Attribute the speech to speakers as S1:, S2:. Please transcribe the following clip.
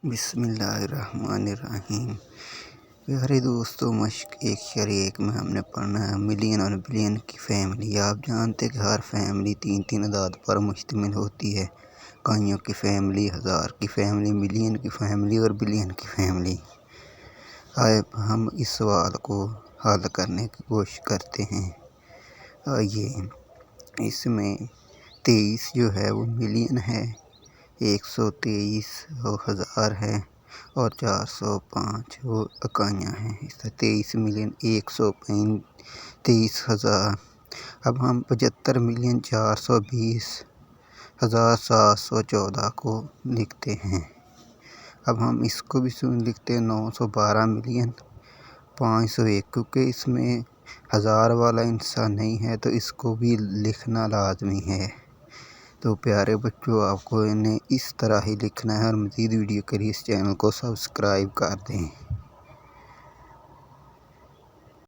S1: بسم اللہ الرحمن الرحیم۔ پیارے دوستو، مشق 1/1 میں ہم نے پڑھنا ہے ملین اور بلین کی فیملی۔ آپ جانتے ہیں کہ ہر فیملی تین اعداد پر مشتمل ہوتی ہے: اکائیوں کی فیملی، ہزار کی فیملی، ملین کی فیملی اور بلین کی فیملی۔ آئے ہم اس سوال کو حل کرنے کی کوشش کرتے ہیں۔ آئیے، اس میں 23 جو ہے وہ ملین ہے، 123 وہ ہزار ہے اور 405 وہ اکائیاں ہیں۔ اس طرح 23 ملین 123 ہزار۔ اب ہم 75 ملین 420 ہزار 714 کو لکھتے ہیں۔ اب ہم اس کو بھی لکھتے ہیں 912 ملین 501، کیونکہ اس میں ہزار والا حصہ نہیں ہے تو اس کو بھی لکھنا لازمی ہے۔ تو پیارے بچوں، آپ کو انہیں اس طرح ہی لکھنا ہے، اور مزید ویڈیو کے لیے اس چینل کو سبسکرائب کر دیں۔